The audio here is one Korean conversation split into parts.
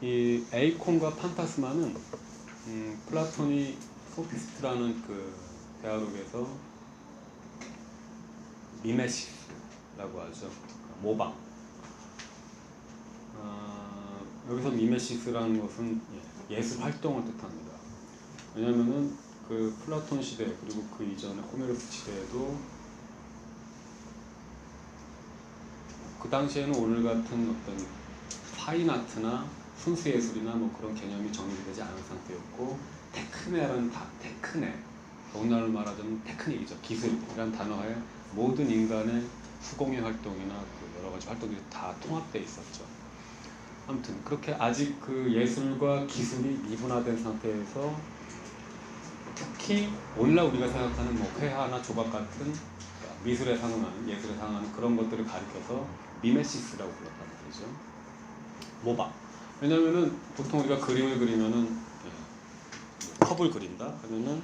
이 에이콘과 판타스마는 플라톤이 소피스트라는 그 대화록에서 미메시스라고 하죠. 모방. 여기서 미메시스라는 것은 예술 활동을 뜻합니다. 왜냐하면은 그 플라톤 시대 그리고 그 이전에 호메로스 시대에도 그 당시에는 오늘 같은 어떤 파인아트나 순수예술이나 뭐 그런 개념이 정립되지 않은 상태였고 테크네, 오늘날로 말하자면 테크닉이죠. 기술이라는 단어하에 모든 인간의 수공예 활동이나 그 여러 가지 활동들이 다 통합되어 있었죠. 아무튼 그렇게 아직 그 예술과 기술이 미분화된 상태에서 특히 오늘날 우리가 생각하는 뭐 회화나 조각 같은 미술에 상응하는 예술에 상응하는 그런 것들을 가리켜서 미메시스라고 불렀다는 거죠. 모방. 왜냐면은 보통 우리가 그림을 그리면은 컵을 그린다 그러면은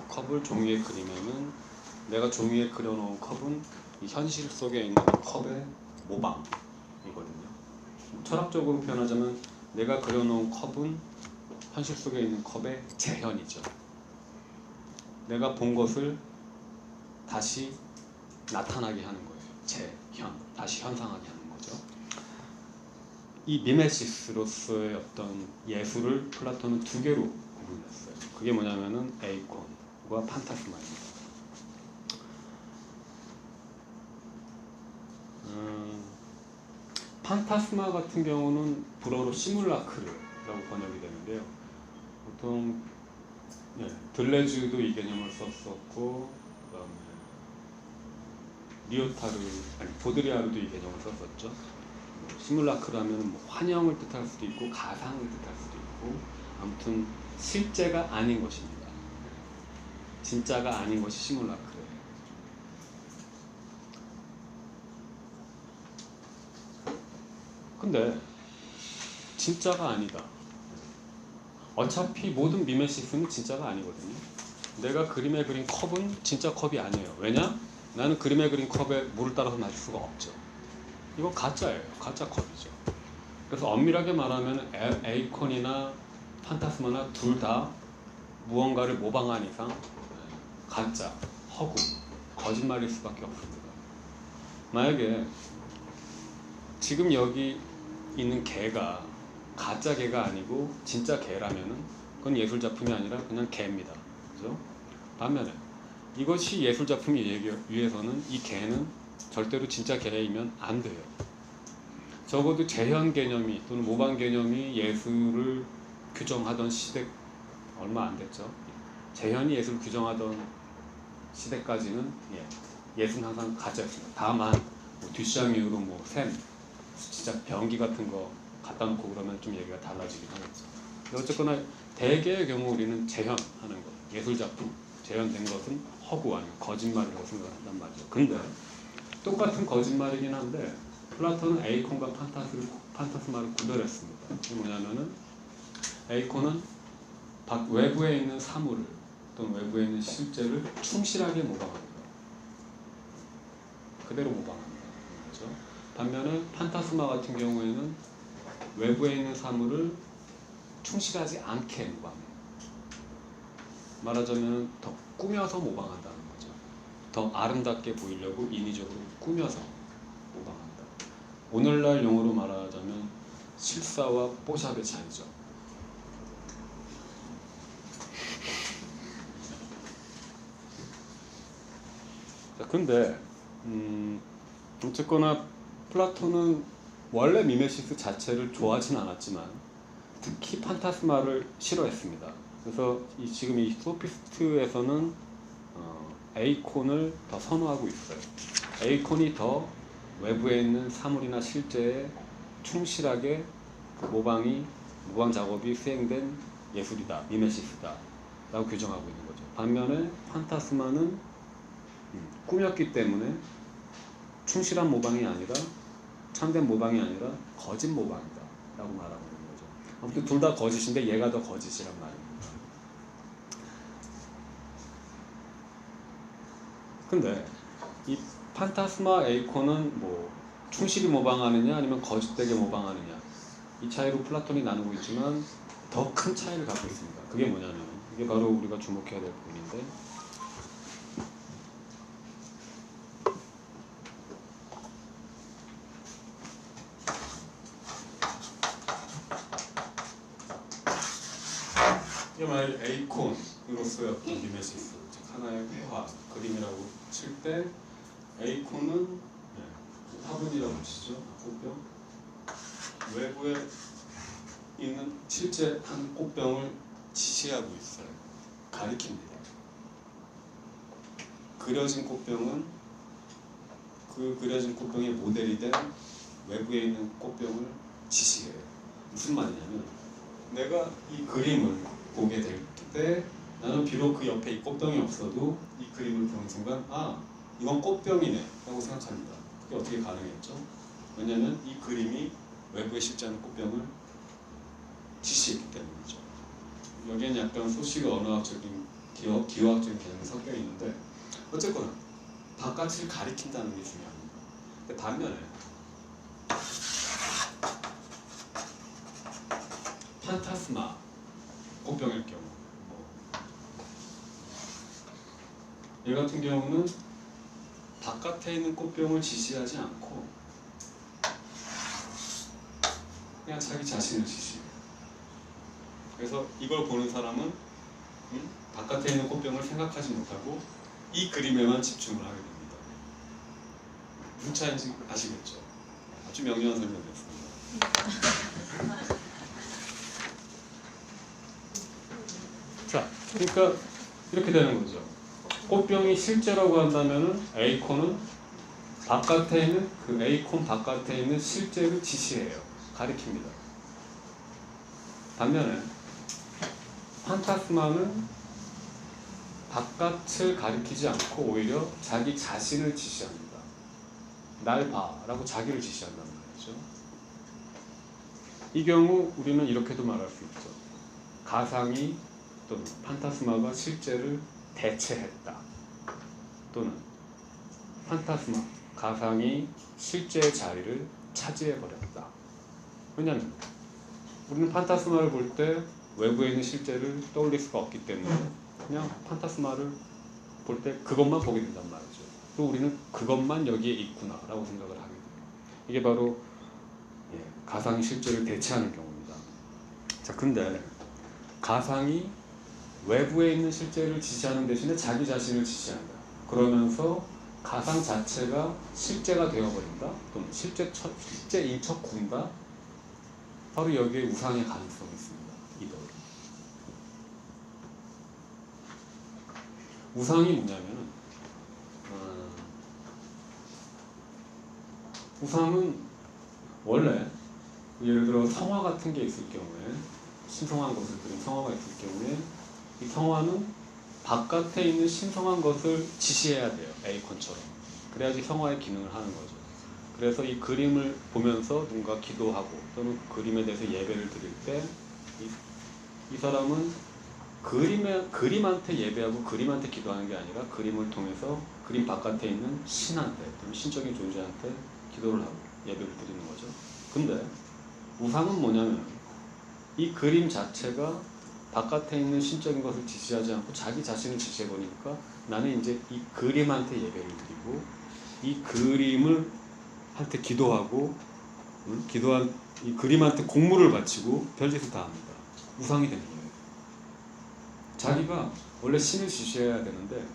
컵을 종이에 그리면은 내가 종이에 그려놓은 컵은 이 현실 속에 있는 컵의 모방이거든요. 철학적으로 표현하자면 내가 그려놓은 컵은 현실 속에 있는 컵의 재현이죠. 내가 본 것을 다시 나타나게 하는 거예요. 재현, 다시 현상하게 하는 거죠. 이 미메시스로서의 어떤 예술을 플라톤은 두 개로 구분했어요. 그게 뭐냐면은 에이콘과 판타스마입니다. 판타스마 같은 경우는 불어로 시뮬라크르라고 번역이 되는데요. 보통 들레즈도 이 개념을 썼었고, 그다음에 보드리아르도 이 개념을 썼었죠. 시뮬라크라면 뭐 환영을 뜻할 수도 있고 가상을 뜻할 수도 있고 아무튼 실제가 아닌 것입니다. 진짜가 아닌 것이 시뮬라크예요. 근데 진짜가 아니다. 어차피 모든 미메시스는 진짜가 아니거든요. 내가 그림에 그린 컵은 진짜 컵이 아니에요. 왜냐? 나는 그림에 그린 컵에 물을 따라서 마실 수가 없죠. 이건 가짜예요. 가짜 컵이죠. 그래서 엄밀하게 말하면 에이콘이나 판타스마나 둘 다 무언가를 모방한 이상 가짜, 허구, 거짓말일 수밖에 없습니다. 만약에 지금 여기 있는 개가 가짜 개가 아니고 진짜 개라면은 그건 예술 작품이 아니라 그냥 개입니다. 그죠? 반면에 이것이 예술 작품이 위해서는 이 개는 절대로 진짜 개이면 안 돼요. 적어도 재현 개념이 또는 모방 개념이 예술을 규정하던 시대 얼마 안 됐죠. 재현이 예술을 규정하던 시대까지는 예술은 항상 가짜였습니다. 다만 뭐 듀샹 이후로 뭐 샘, 진짜 변기 같은 거 갖다 놓고 그러면 좀 얘기가 달라지긴 하겠죠. 어쨌거나 대개의 경우 우리는 재현하는 것, 예술 작품 재현된 것은 허구 아니고 거짓말이라고 생각한단 말이죠. 근데 똑같은 거짓말이긴 한데 플라톤은 에이콘과 판타스마를 구별했습니다. 그게 뭐냐면은 에이콘은 외부에 있는 사물을 또는 외부에 있는 실제를 충실하게 모방합니다. 그대로 모방합니다. 그렇죠? 반면에 판타스마 같은 경우에는 외부에 있는 사물을 충실하지 않게 모방해요. 말하자면 더 꾸며서 모방한다는 거죠. 더 아름답게 보이려고 인위적으로 꾸며서 모방한다. 오늘날 용어로 말하자면 실사와 뽀샵의 차이죠. 자, 근데 어쨌거나 플라톤은 원래 미메시스 자체를 좋아하진 않았지만 특히 판타스마를 싫어했습니다. 그래서 지금 이 소피스트에서는 에이콘을 더 선호하고 있어요. 에이콘이 더 외부에 있는 사물이나 실제에 충실하게 모방 작업이 수행된 예술이다, 미메시스다 라고 규정하고 있는 거죠. 반면에 판타스마는 꾸몄기 때문에 충실한 모방이 아니라 참된 모방이 아니라 거짓 모방이다 라고 말하고 있는 거죠. 아무튼 둘 다 거짓인데 얘가 더 거짓이란 말입니다. 근데 이 판타스마 에이콘은 뭐 충실히 모방하느냐 아니면 거짓되게 모방하느냐 이 차이로 플라톤이 나누고 있지만 더 큰 차이를 갖고 있습니다. 그게 뭐냐면 이게 바로 우리가 주목해야 될 부분인데 이게 만약 에이콘으로서의 어떤 미메시스, 즉 하나의 회화, 그림이라고 칠 때 에이콘은 화분이라고 치죠. 꽃병. 외부에 있는 실제 한 꽃병을 지시하고 있어요. 가리킵니다. 그려진 꽃병은 그 그려진 꽃병의 모델이 된 외부에 있는 꽃병을 지시해요. 무슨 말이냐면 내가 이 그림을 보게 될 때 나는 비록 그 옆에 이 꽃병이 없어도 이 그림을 보는 순간 아 이건 꽃병이네 라고 생각합니다. 그게 어떻게 가능했죠? 왜냐하면 이 그림이 외부에 실제하는 꽃병을 지시했기 때문이죠. 여기엔 약간 소식 언어학적인 기호학적인 개념이 섞여 있는데 어쨌거나 바깥을 가리킨다는 게 중요합니다. 근데 반면에 판타스마 꽃병일 경우 얘 같은 경우는 바깥에 있는 꽃병을 지시하지 않고 그냥 자기 자신을 지시해요. 그래서 이걸 보는 사람은 바깥에 있는 꽃병을 생각하지 못하고 이 그림에만 집중을 하게 됩니다. 무슨 차이인지 아시겠죠? 아주 명료한 설명이었습니다. 자, 그러니까 이렇게 되는 거죠. 꽃병이 실제라고 한다면은 에이콘은 바깥에 있는 그 에이콘 바깥에 있는 실제를 지시해요. 가리킵니다. 반면에 판타스마는 바깥을 가리키지 않고 오히려 자기 자신을 지시합니다. 날 봐라고 자기를 지시한다는 말이죠. 이 경우 우리는 이렇게도 말할 수 있죠. 가상이 또는 판타스마가 실제를 대체했다. 또는 판타스마, 가상이 실제의 자리를 차지해버렸다. 왜냐하면 우리는 판타스마를 볼 때 외부에 있는 실제를 떠올릴 수가 없기 때문에 그냥 판타스마를 볼 때 그것만 보게 된단 말이죠. 또 우리는 그것만 여기에 있구나 라고 생각을 하게 돼요. 이게 바로 가상이 실제를 대체하는 경우입니다. 자, 근데 가상이 외부에 있는 실제를 지시하는 대신에 자기 자신을 지시한다. 그러면서 가상 자체가 실제가 되어버린다. 또는 실제인 척 군다. 바로 여기에 우상의 가능성이 있습니다. 이들. 우상이 뭐냐면은 우상은 원래 예를 들어 성화 같은 게 있을 경우에 신성한 것을 그린 성화가 있을 경우에 이 성화는 바깥에 있는 신성한 것을 지시해야 돼요. 에이콘처럼. 그래야지 성화의 기능을 하는 거죠. 그래서 이 그림을 보면서 누군가 기도하고 또는 그 그림에 대해서 예배를 드릴 때 이 사람은 그림한테 예배하고 그림한테 기도하는 게 아니라 그림을 통해서 그림 바깥에 있는 신한테 또는 신적인 존재한테 기도를 하고 예배를 드리는 거죠. 근데 우상은 뭐냐면 이 그림 자체가 바깥에 있는 신적인 것을 지시하지 않고 자기 자신을 지시해버리니까 나는 이제 이 그림한테 예배를 드리고 이 그림을 한테 기도하고 기도한 이 그림한테 공물을 바치고 별짓을 다 합니다. 우상이 되는 거예요. 자기가 원래 신을 지시해야 되는데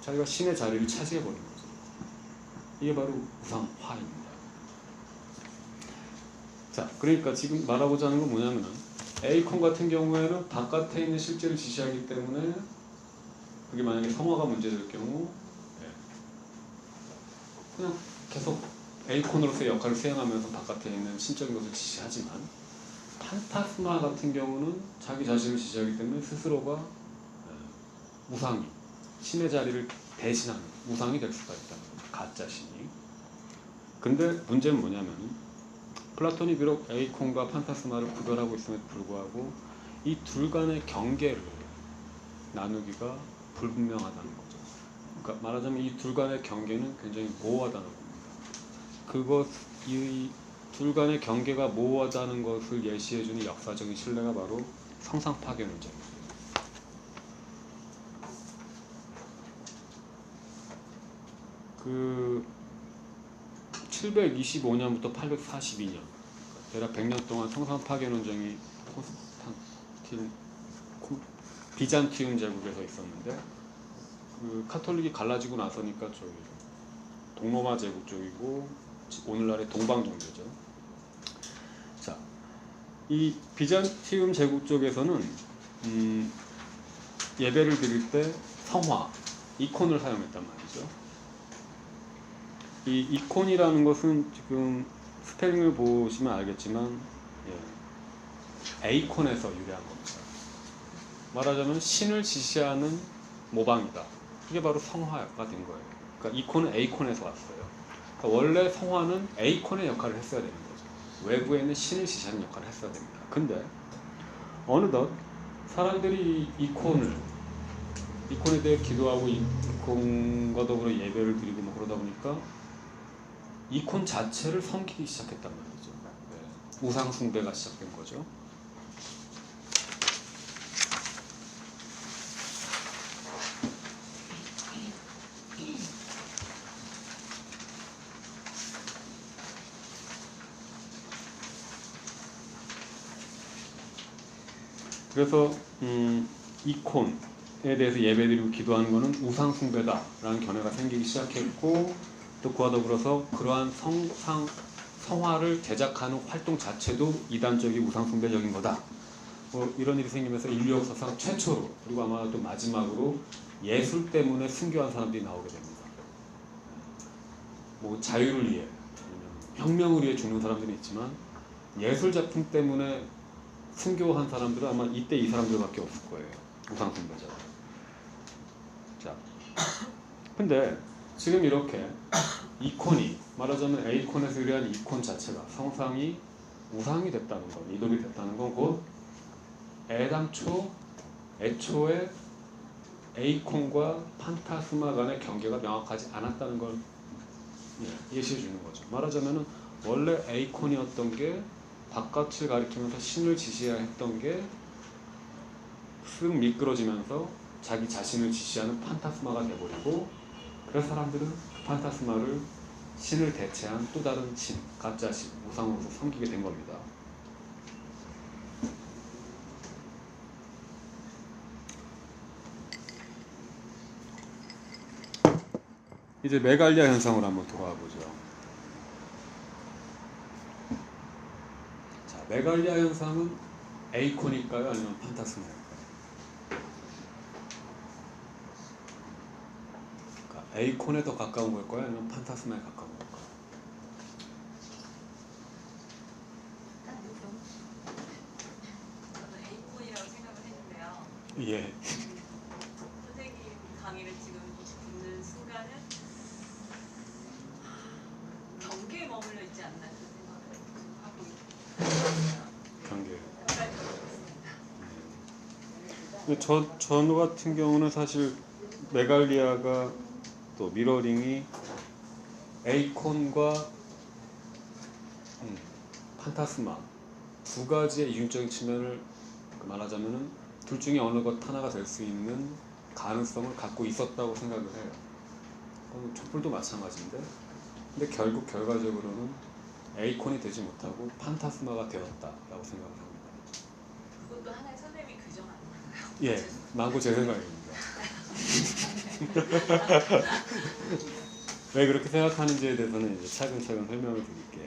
자기가 신의 자리를 차지해버린 거죠. 이게 바로 우상화입니다. 자, 그러니까 지금 말하고자 하는 건 뭐냐면은 에이콘 같은 경우에는 바깥에 있는 실제를 지시하기 때문에 그게 만약에 성화가 문제될 경우 그냥 계속 에이콘으로서의 역할을 수행하면서 바깥에 있는 신적인 것을 지시하지만 판타스마 같은 경우는 자기 자신을 지시하기 때문에 스스로가 우상이 신의 자리를 대신하는 우상이 될 수가 있다는 거죠. 가짜 신이. 근데 문제는 뭐냐면 플라톤이 비록 에이콘과 판타스마를 구별하고 있음에도 불구하고 이 둘 간의 경계를 나누기가 불분명하다는 거죠. 그러니까 말하자면 이 둘 간의 경계는 굉장히 모호하다는 겁니다. 둘 간의 경계가 모호하다는 것을 예시해주는 역사적인 신뢰가 바로 성상 파괴론적. 그 725년부터 842년 대략 100년 동안 성상 파괴론정이 비잔티움 제국에서 있었는데 그 카톨릭이 갈라지고 나서니까 저기 동로마 제국 쪽이고 오늘날의 동방 종교죠. 자, 이 비잔티움 제국 쪽에서는 예배를 드릴 때 성화, 이콘을 사용했단 말이죠. 이 이콘이라는 것은 지금 스펠링을 보시면 알겠지만 에이콘에서 유래한 겁니다. 말하자면 신을 지시하는 모방이다. 이게 바로 성화가 된 거예요. 그러니까 이콘은 에이콘에서 왔어요. 그러니까 원래 성화는 에이콘의 역할을 했어야 되는 거죠. 외부에 있는 신을 지시하는 역할을 했어야 됩니다. 근데 어느덧 사람들이 이콘에 대해 기도하고 이콘과 더불어 예배를 드리고 뭐 그러다 보니까 이콘 자체를 섬기기 시작했단 말이죠. 네. 우상 숭배가 시작된 거죠. 그래서 이콘에 대해서 예배드리고 기도하는 것은 우상 숭배다라는 견해가 생기기 시작했고, 또 그와 더불어서 그러한 성화를 제작하는 활동 자체도 이단적인 우상 숭배적인 거다. 이런 일이 생기면서 인류 역사상 최초로, 그리고 아마 또 마지막으로 예술 때문에 순교한 사람들이 나오게 됩니다. 뭐 자유를 위해, 혁명을 위해 죽는 사람들이 있지만 예술 작품 때문에 순교한 사람들은 아마 이때 이 사람들밖에 없을 거예요. 우상 숭배자. 자, 근데 지금 이렇게 이콘이, 말하자면 에이콘에서 유래한 이콘 자체가 성상이 우상이 됐다는 것, 이돌이 됐다는 건 곧 애초에 에이콘과 판타스마 간의 경계가 명확하지 않았다는 걸 예시해 주는 거죠. 말하자면 원래 에이콘이었던 게 바깥을 가리키면서 신을 지시해야 했던 게 쓱 미끄러지면서 자기 자신을 지시하는 판타스마가 돼버리고, 그래서 사람들은 그 판타스마를 신을 대체한 또 다른 신, 가짜신, 우상으로서 섬기게 된 겁니다. 이제 메갈리아 현상으로 한번 돌아와 보죠. 자, 메갈리아 현상은 에이콘일까요? 아니면 판타스마일까요? 그러니까 에이콘에 더 가까운 걸까요? 아니면 판타스마에 가까운 걸까요? 저는 에이콘이라고 생각을 했는데요. 예. 선생님 강의를 지금 듣는 순간은 경계에 머물러 있지 않나 그런 생각을 하고 있어요. 경계. 있습니다. 저 같은 경우는 사실 메갈리아가 또 미러링이 에이콘과 판타스마 두 가지의 이중적인 측면을 말하자면은 둘 중에 어느 것 하나가 될 수 있는 가능성을 갖고 있었다고 생각을 해요. 촛불도 마찬가지인데, 근데 결국 결과적으로는 에이콘이 되지 못하고 판타스마가 되었다라고 생각을 합니다. 그것도 하나의 선생님이 규정 아닌가요? 예, 망고 제 생각입니다. 왜 그렇게 생각하는지에 대해서는 이제 차근차근 설명을 드릴게요.